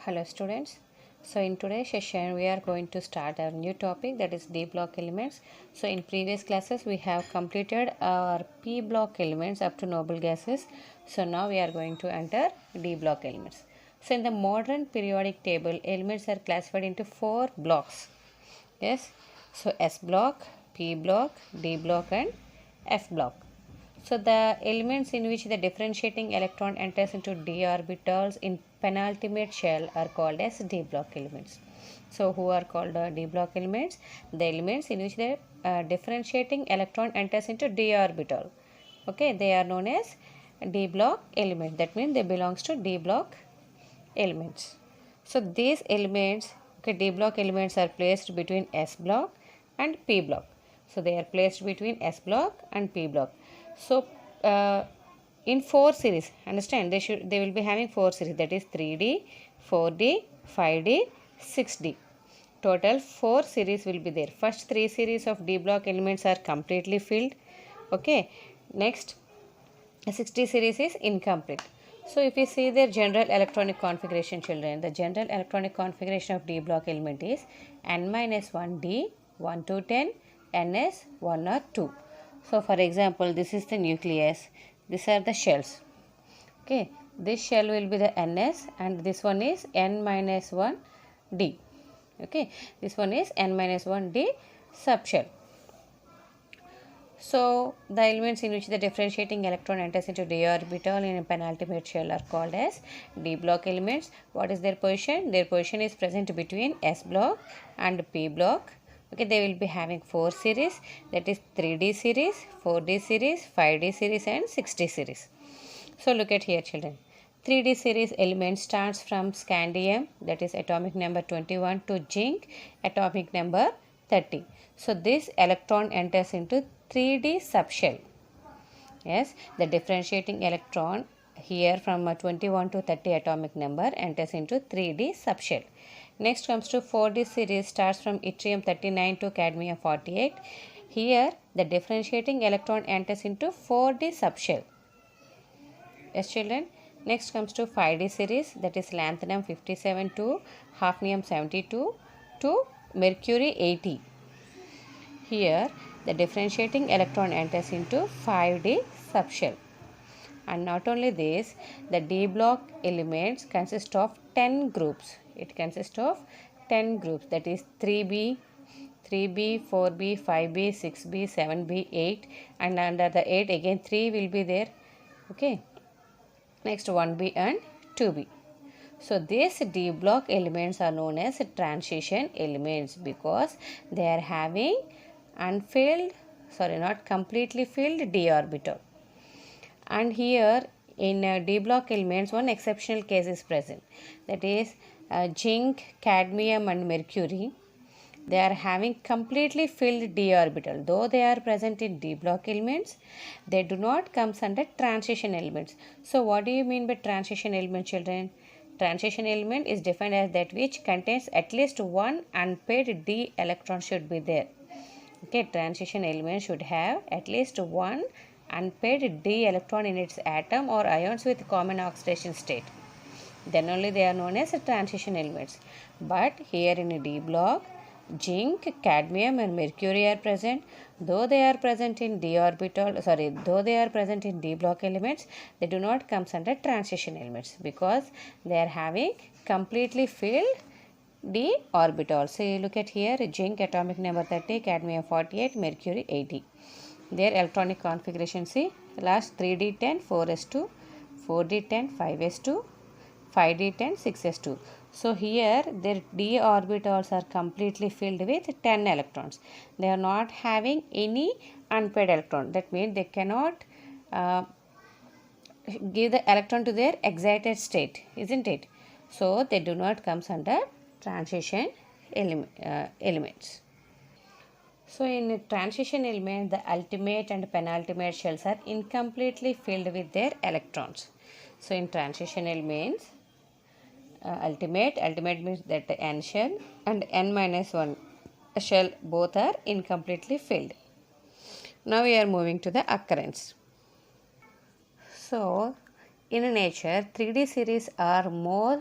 Hello students. So in today's session we are going to start our new topic, that is D block elements. So in previous classes we have completed our P block elements up to noble gases. So now we are going to enter D block elements. So in the modern periodic table, elements are classified into 4 blocks. Yes. So S block, P block, D block and F block. So the elements in which the differentiating electron enters into d orbitals in penultimate shell are called as d block elements. So who are called d block elements? The elements in which the differentiating electron enters into d orbital. Okay, they are known as d block element. That means they belongs to d block elements. So these elements, okay, d block elements are placed between S block and P block. So they are placed between S block and P block. So in 4 series, understand, they will be having 4 series, that is 3D, 4D, 5D, 6D. Total 4 series will be there. First 3 series of D block elements are completely filled. Okay. Next 60 series is incomplete. So if you see their general electronic configuration, children, the general electronic configuration of D block element is n-1d 1 to 10 ns 1 or 2. So for example, this is the nucleus, these are the shells. Okay, this shell will be the ns and this one is n-1d. Okay, this one is n-1d subshell. So the elements in which the differentiating electron enters into d orbital in a penultimate shell are called as d block elements. What is their position? Their position is present between S block and P block. Okay, they will be having 4 series, that is 3D series, 4D series, 5D series and 6D series. So look at here, children. 3D series element starts from scandium, that is atomic number 21, to zinc, atomic number 30. So this electron enters into 3D subshell. Yes, the differentiating electron here from 21 to 30 atomic number enters into 3D subshell. Next comes to 4D series, starts from yttrium 39 to cadmium 48. Here the differentiating electron enters into 4D subshell. Yes, children. Next comes to 5D series, that is lanthanum 57 to hafnium 72 to mercury 80. Here the differentiating electron enters into 5D subshell. And not only this, the D block elements consist of 10 groups. It consists of 10 groups, that is 3B, 4B, 5B, 6B, 7B, 8, and under the 8 again 3 will be there. Okay. Next 1B and 2B. So these D block elements are known as transition elements because they are having unfilled, not completely filled d orbital. And here in D block elements, one exceptional case is present, that is zinc, cadmium and mercury. They are having completely filled d orbital. Though they are present in D block elements, they do not come under transition elements. So what do you mean by transition element, children? Transition element is defined as that which contains at least one unpaired d electron should be there. Okay, transition element should have at least one unpaired d electron in its atom or ions with common oxidation state. Then only they are known as transition elements. But here in a D block, zinc, cadmium and mercury are present. Though they are present in though they are present in D block elements, they do not come under transition elements because they are having completely filled D orbitals. So you look at here, zinc atomic number 30, cadmium 48, mercury 80. Their electronic configuration, see, last 3D10, 4s2, 4D10, 5s2, 5D10, 6s2. So here their d orbitals are completely filled with 10 electrons. They are not having any unpaired electron. That means they cannot give the electron to their excited state, isn't it? So they do not come under transition elements. So in a transition element, the ultimate and penultimate shells are incompletely filled with their electrons. So in transition elements, ultimate means that n shell and n-1 shell both are incompletely filled. Now we are moving to the occurrence. So in nature, 3D series are more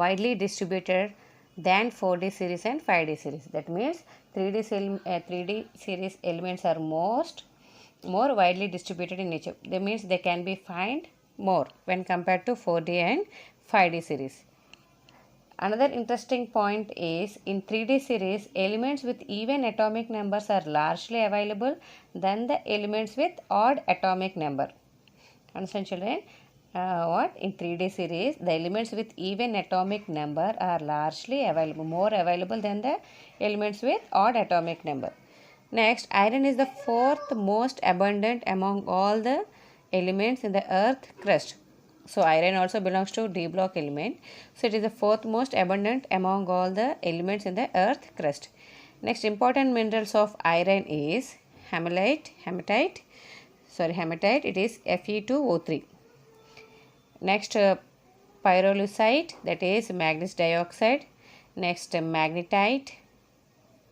widely distributed than 4D series and 5D series. That means 3D series elements are more widely distributed in nature. That means they can be found more when compared to 4D and 5D series. Another interesting point is in 3D series, elements with even atomic numbers are largely available than the elements with odd atomic number. Understand, children? What? In 3D series, the elements with even atomic number are largely available, more available than the elements with odd atomic number. Next, iron is the fourth most abundant among all the elements in the earth crust. So, iron also belongs to D block element. So, it is the fourth most abundant among all the elements in the earth crust. Next, important minerals of iron is hematite. It is Fe2O3. Next, pyrolusite, that is manganese dioxide. Next, magnetite.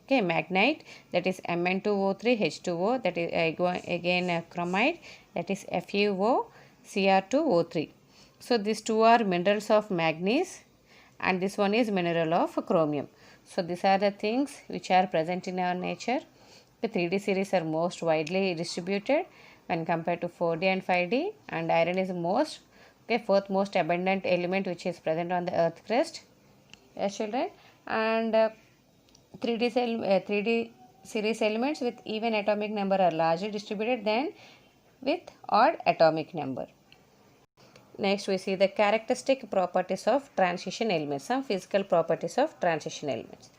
Okay, magnite, that is Mn2O3 H2O, that is again chromite, that is FeO Cr2O3. So these two are minerals of manganese and this one is mineral of chromium. So these are the things which are present in our nature. The 3D series are most widely distributed when compared to 4D and 5D, and iron is the fourth most abundant element which is present on the earth crust. Yes, children. And 3D series elements with even atomic number are largely distributed than with odd atomic number. Next, we see the characteristic properties of transition elements, some physical properties of transition elements.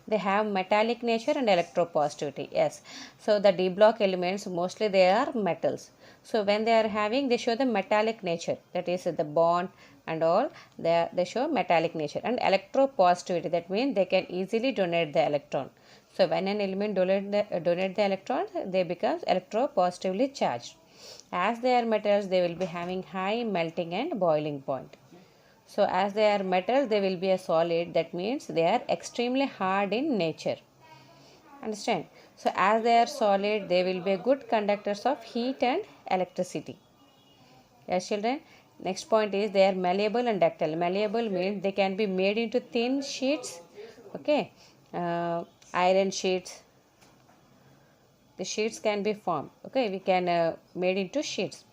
They have metallic nature and electropositivity. Yes, so the D block elements mostly they are metals. So when they are having, they show the metallic nature, that is the bond and all, they show metallic nature. And electropositivity, that means they can easily donate the electron. So when an element donate the electron, they become electropositively charged. As they are metals, they will be having high melting and boiling point. So as they are metal, they will be a solid, that means they are extremely hard in nature. Understand? So as they are solid, they will be good conductors of heat and electricity. Yes, children. Next point is they are malleable and ductile. Malleable means they can be made into thin sheets. Okay, iron sheets. The sheets can be formed. Okay, we can made into sheets.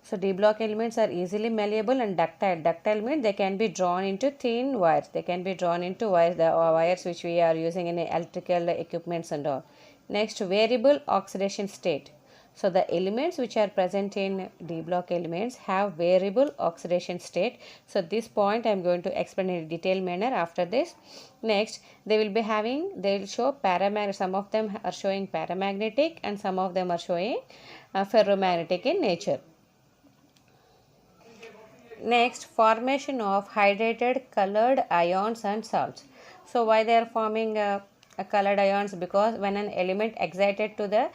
So D block elements are easily malleable and ductile. Ductile means they can be drawn into thin wires. They can be drawn into wires, the wires which we are using in electrical equipments and all. Next, variable oxidation state. So the elements which are present in D block elements have variable oxidation state. So this point I am going to explain in a detailed manner after this. Next, they will show paramagnetic. Some of them are showing paramagnetic and some of them are showing ferromagnetic in nature. Next, formation of hydrated colored ions and salts. So why they are forming colored ions? Because when an element excited to the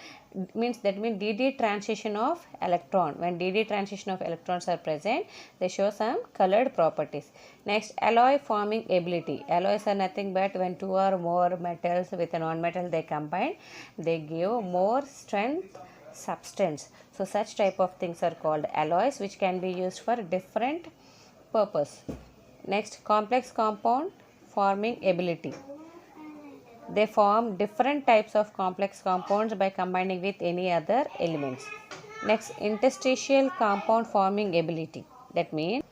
means DD transition of electron. When DD transition of electrons are present, they show some colored properties. Next, alloy forming ability. Alloys are nothing but when two or more metals with a non-metal they combine, they give more strength substance. So such type of things are called alloys, which can be used for different purpose. Next, complex compound forming ability. They form different types of complex compounds by combining with any other elements. Next, interstitial compound forming ability. That means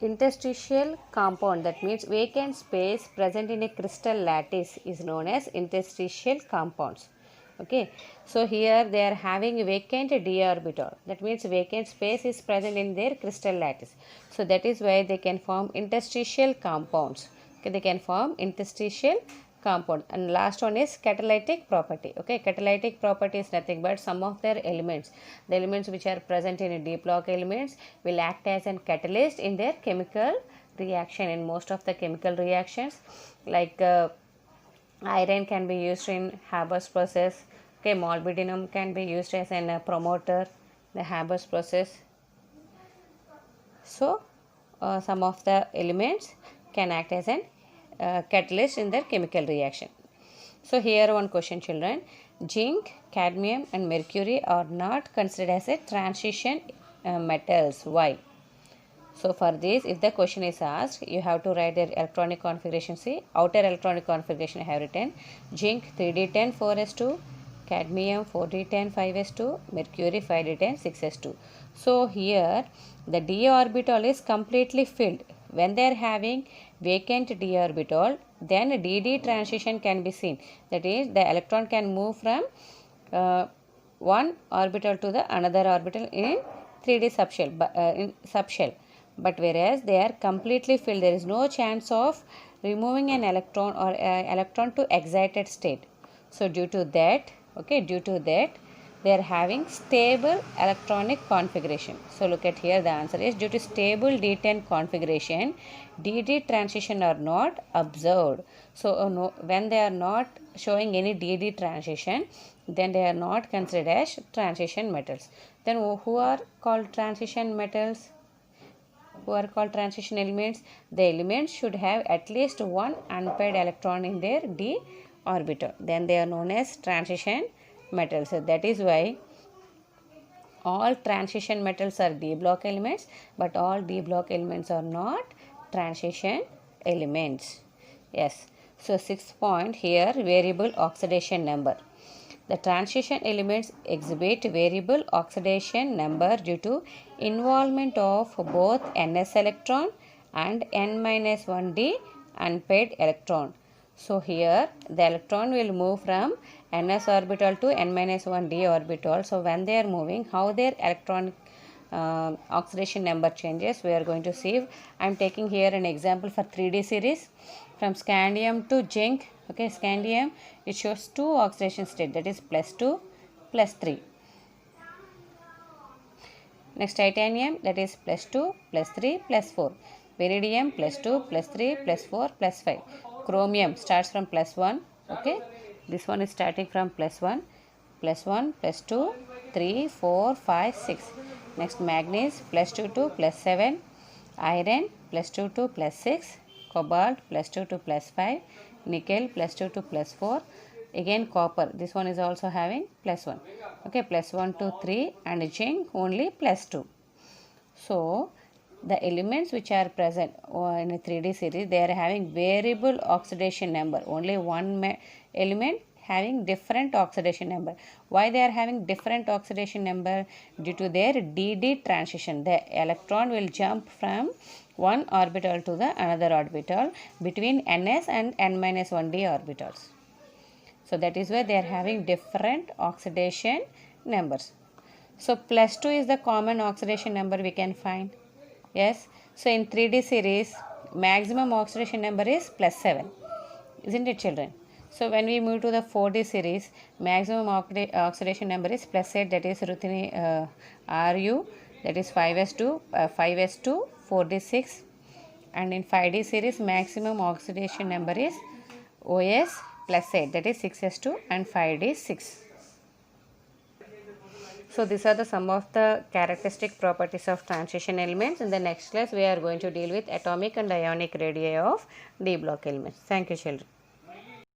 interstitial compound, that means vacant space present in a crystal lattice is known as interstitial compounds. Okay, so here they are having vacant d orbital, that means vacant space is present in their crystal lattice. So that is why they can form interstitial compounds. Okay, they can form interstitial compound. And last one is catalytic property. Okay, catalytic property is nothing but some of their elements, the elements which are present in D block elements will act as a catalyst in their chemical reaction. In most of the chemical reactions, like iron can be used in Haber's process. Okay, molybdenum can be used as a promoter, the Haber's process. So some of the elements can act as an catalyst in their chemical reaction. So here one question, children. Zinc, cadmium and mercury are not considered as a transition metals. Why? So for this, if the question is asked, you have to write their electronic configuration. See, outer electronic configuration I have written: zinc 3d10 4s2, cadmium 4d10 5s2, mercury 5d10 6s2. So here the d orbital is completely filled. When they are having vacant d orbital, then dd transition can be seen. That is, the electron can move from one orbital to the another orbital in 3d subshell. But whereas they are completely filled, there is no chance of removing an electron or electron to excited state. So due to that, they are having stable electronic configuration. So look at here, the answer is due to stable D10 configuration, DD transition are not observed. So no, when they are not showing any DD transition, then they are not considered as transition metals. Then who are called transition metals? Who are called transition elements? The elements should have at least one unpaired electron in their d orbital. Then they are known as transition metals. So that is why all transition metals are d block elements, but all d block elements are not transition elements. Yes. So 6th point here, variable oxidation number. The transition elements exhibit variable oxidation number due to involvement of both ns electron and n-1d unpaired electron. So here the electron will move from ns orbital to n-1d orbital. So when they are moving, how their electronic oxidation number changes, we are going to see. I am taking here an example for 3D series. From scandium to zinc, okay, scandium, it shows 2 oxidation state, that is +2, +3. Next titanium, that is +2, +3, +4. Iridium +2, +3, +4, +5. Chromium starts from +1, okay, this one is starting from +1, +1, +2, 3, 4, 5, 6. Next manganese +2 to +7. Iron +2 to +6. Cobalt +2 to +5, nickel +2 to +4, again copper, this one is also having +1, okay, +1 to 3, and zinc only +2. So the elements which are present in a 3D series, they are having variable oxidation number, only one element having different oxidation number. Why they are having different oxidation number? Due to their DD transition. The electron will jump from one orbital to the another orbital between ns and n-1d orbitals. So that is why they are having different oxidation numbers. So +2 is the common oxidation number we can find. Yes. So in 3D series, maximum oxidation number is +7. Isn't it, children? So when we move to the 4D series, maximum oxidation number is +8, that is ruthenium Ru, that is 5s2, 4d6. And in 5D series, maximum oxidation number is OS +8, that is 6s2 and 5d6. So these are the some of the characteristic properties of transition elements. In the next class, we are going to deal with atomic and ionic radii of d block elements. Thank you, children.